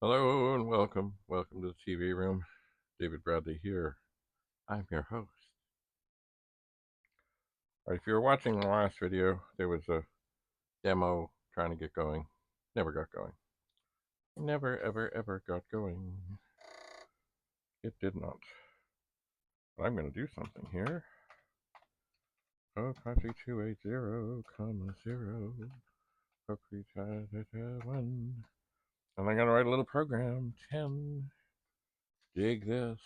Hello and welcome. Welcome to the TV room. David Bradley here. I'm your host. All right, if you were watching the last video, there was a demo trying to get going. Never got going. Never, ever, ever got going. It did not. But I'm going to do something here. Oh, 53280, comma 0. Procreate 1. And I'm going to write a little program. 10. Dig this.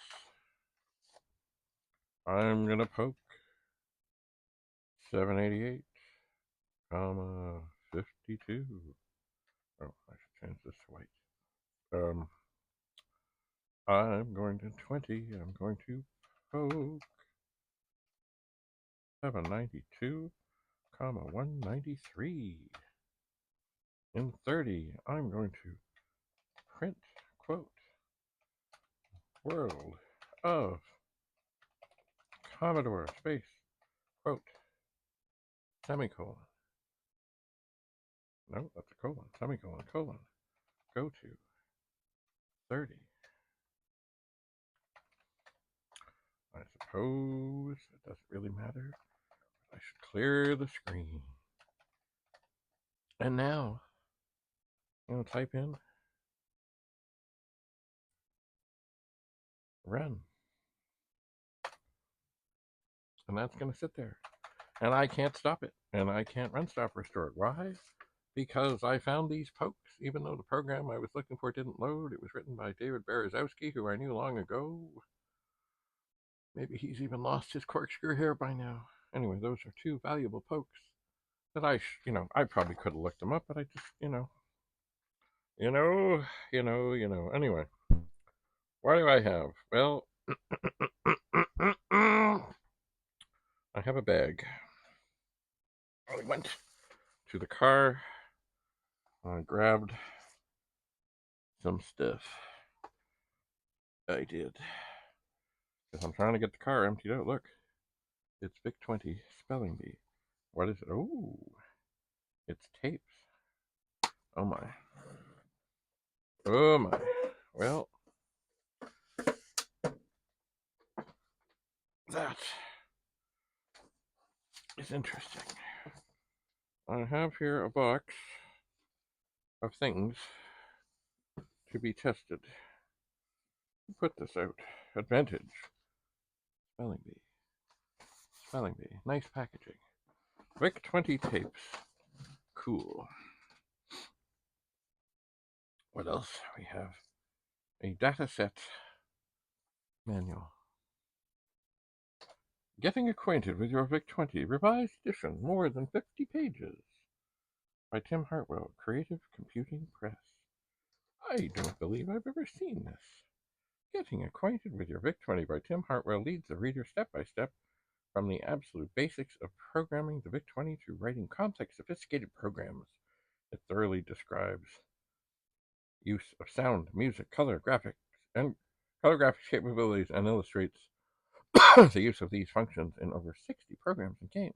I'm going to poke 788. Comma 52. Oh, I should change this to white. I'm going to 20. I'm going to poke 792, comma 193. In 30, I'm going to print quote world of Commodore space quote semicolon. No, that's a colon. Semicolon colon. Go to 30. I suppose it doesn't really matter. I should clear the screen. And now, I'm going to type in run. And that's going to sit there. And I can't stop it. And I can't run stop restore it. Why? Because I found these pokes, even though the program I was looking for didn't load. It was written by David Berezowski, who I knew long ago. Maybe he's even lost his corkscrew hair by now. Anyway, those are two valuable pokes that I probably could have looked them up, but I just, Anyway, what do I have? Well, I have a bag. I went to the car. I grabbed some stuff. I did. Because I'm trying to get the car emptied out. Look, it's Vic 20 spelling bee. What is it? Oh, it's tapes. Oh my. Oh my. Well, that is interesting. I have here a box of things to be tested. Put this out. Advantage. Spelling bee. Spelling bee. Nice packaging. Vic 20 tapes. Cool. What else? We have a dataset manual. Getting Acquainted with Your Vic 20 Revised Edition, more than 50 pages. By Tim Hartwell, Creative Computing Press. I don't believe I've ever seen this. Getting Acquainted with Your Vic 20 by Tim Hartwell leads the reader step by step from the absolute basics of programming the Vic 20 to writing complex, sophisticated programs. It thoroughly describes use of sound, music, color graphics capabilities, and illustrates the use of these functions in over 60 programs and games.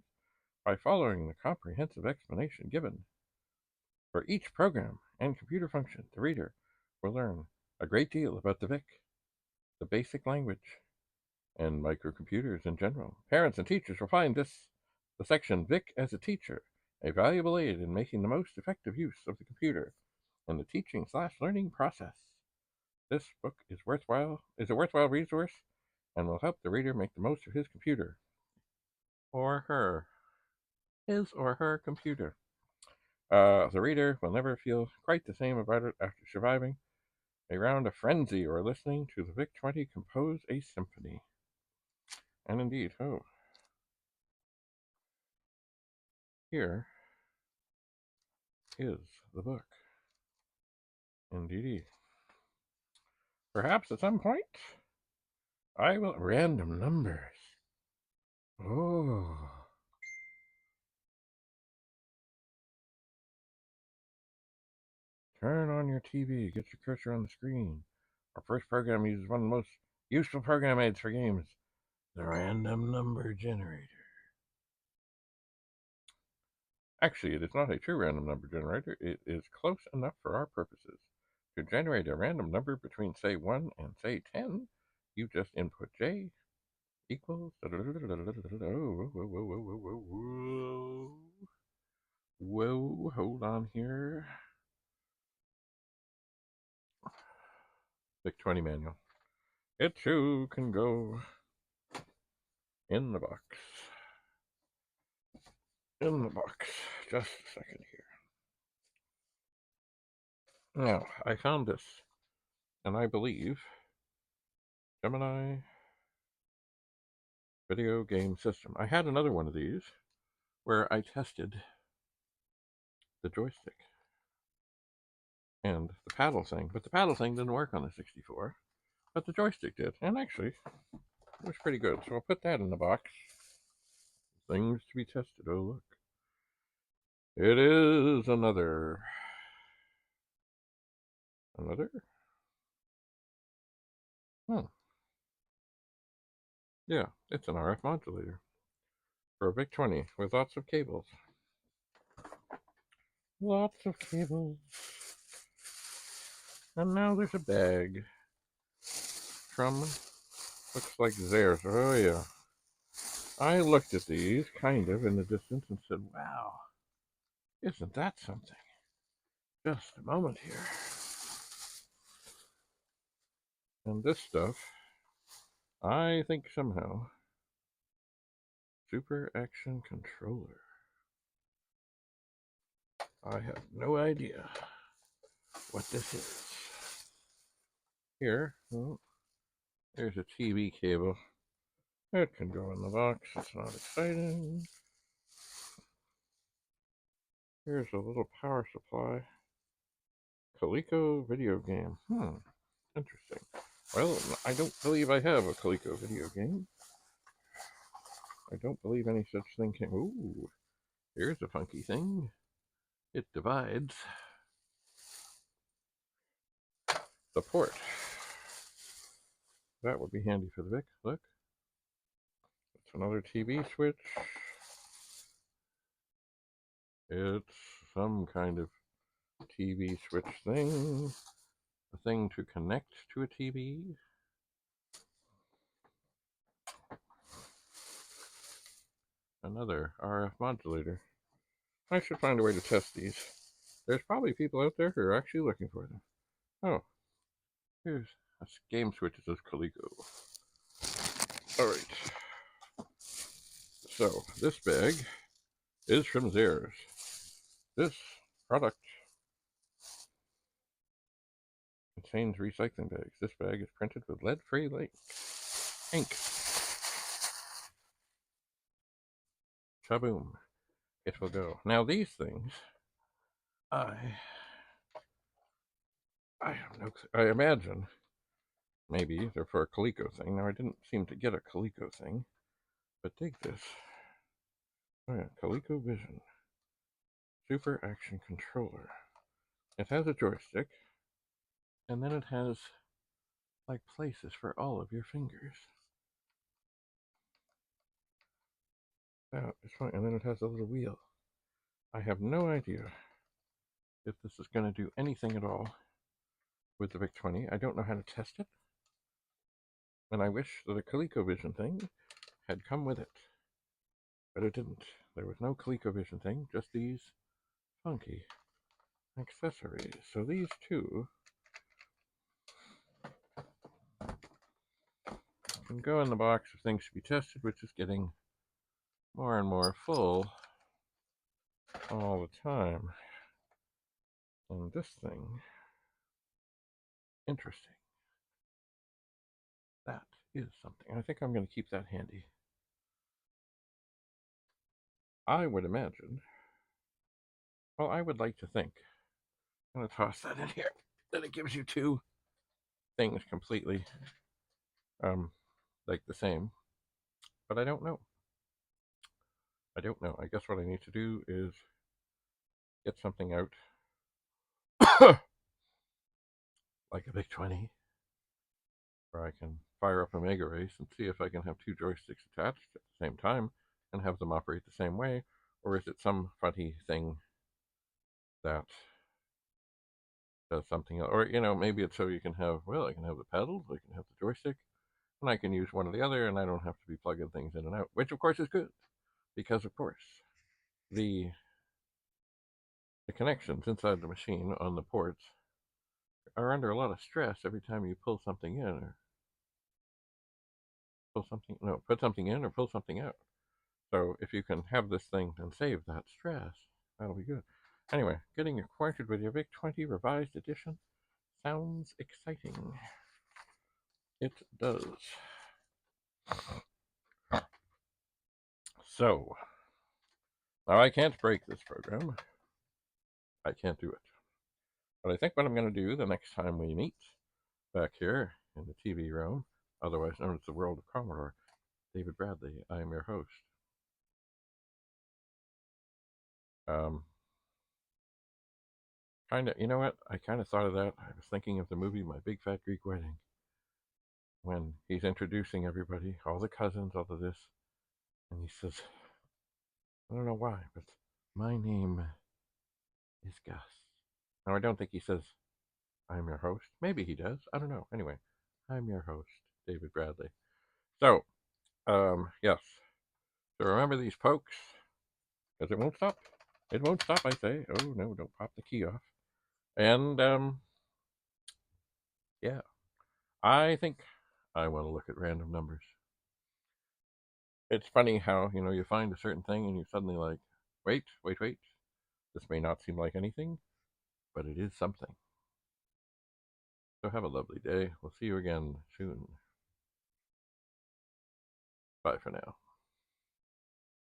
By following the comprehensive explanation given for each program and computer function, the reader will learn a great deal about the VIC, the basic language, and microcomputers in general. Parents and teachers will find the section VIC as a Teacher a valuable aid in making the most effective use of the computer in the teaching/learning process. This book is a worthwhile resource and will help the reader make the most of his computer or his or her computer. The reader will never feel quite the same about it after surviving a round of frenzy or listening to the Vic 20 compose a symphony. And indeed, here is the book. Indeedy. Perhaps at some point I will random numbers. Oh. Turn on your TV, get your cursor on the screen. Our first program uses one of the most useful program aids for games, the random number generator. Actually, it is not a true random number generator. It is close enough for our purposes to generate a random number between, say, 1 and, say, 10, you just input J equals. Whoa, hold on here. VIC-20 manual. It too can go in the box. In the box. Just a second here. Now, I found this, and I believe Gemini video game system. I had another one of these where I tested the joystick and the paddle thing, but the paddle thing didn't work on the 64, but the joystick did, and actually it was pretty good. So I'll put that in the box. Things to be tested. Oh, look. It is another. Yeah, it's an RF modulator for a VIC-20 with lots of cables. Lots of cables. And now there's a bag from, looks like theirs. Oh, yeah. I looked at these kind of in the distance and said, wow, isn't that something? Just a moment here. And this stuff, I think somehow, Super Action Controller. I have no idea what this is. Here, well, there's a TV cable. It can go in the box. It's not exciting. Here's a little power supply. Coleco video game. Interesting. Well, I don't believe I have a Coleco video game. I don't believe any such thing came. Ooh, here's a funky thing. It divides the port. That would be handy for the VIC. Look. It's another TV switch. It's some kind of TV switch thing. A thing to connect to a TV. Another RF modulator. I should find a way to test these. There's probably people out there who are actually looking for them. Oh, here's a game switch that says Coleco. Alright. So, this bag is from theirs. This product contains recycling bags. This bag is printed with lead-free ink. Shaboom. It will go. Now these things, I don't know. I imagine maybe they're for a Coleco thing. Now I didn't seem to get a Coleco thing, but dig this. Oh yeah, Coleco Vision. Super Action Controller. It has a joystick, and then it has like places for all of your fingers. It's fine. And then it has a little wheel. I have no idea if this is going to do anything at all with the VIC-20. I don't know how to test it. And I wish that a ColecoVision thing had come with it. But it didn't. There was no ColecoVision thing, just these funky accessories. So these two can go in the box of things to be tested, which is getting more and more full all the time. And this thing, interesting. That is something. I think I'm going to keep that handy. I would imagine, well, I would like to think, I'm going to toss that in here, that it gives you two things completely like the same, but I don't know. I don't know. I guess what I need to do is get something out like a VIC-20 where I can fire up a Mega Race and see if I can have two joysticks attached at the same time and have them operate the same way, or is it some funny thing that does something else. Or, maybe it's so you can have, well, I can have the pedals, I can have the joystick, and I can use one or the other, and I don't have to be plugging things in and out, which of course is good, because of course the the connections inside the machine on the ports are under a lot of stress every time you pull something in or put something in or pull something out. So if you can have this thing and save that stress, that'll be good. Anyway, getting acquainted with your VIC-20 revised edition sounds exciting. It does. So, now I can't break this program. I can't do it. But I think what I'm going to do the next time we meet back here in the TV room, otherwise known as the world of Commodore, David Bradley, I am your host. Kind of, you know what? I kind of thought of that. I was thinking of the movie My Big Fat Greek Wedding, when he's introducing everybody, all the cousins, all of this, and he says, I don't know why, but my name is Gus. Now, I don't think he says, I'm your host. Maybe he does. I don't know. Anyway, I'm your host, David Bradley. So, yes. So remember these pokes, because it won't stop. It won't stop, I say. Oh, no, don't pop the key off. And, yeah, I think I want to look at random numbers. It's funny how, you find a certain thing and you're suddenly like, wait. This may not seem like anything, but it is something. So have a lovely day. We'll see you again soon. Bye for now.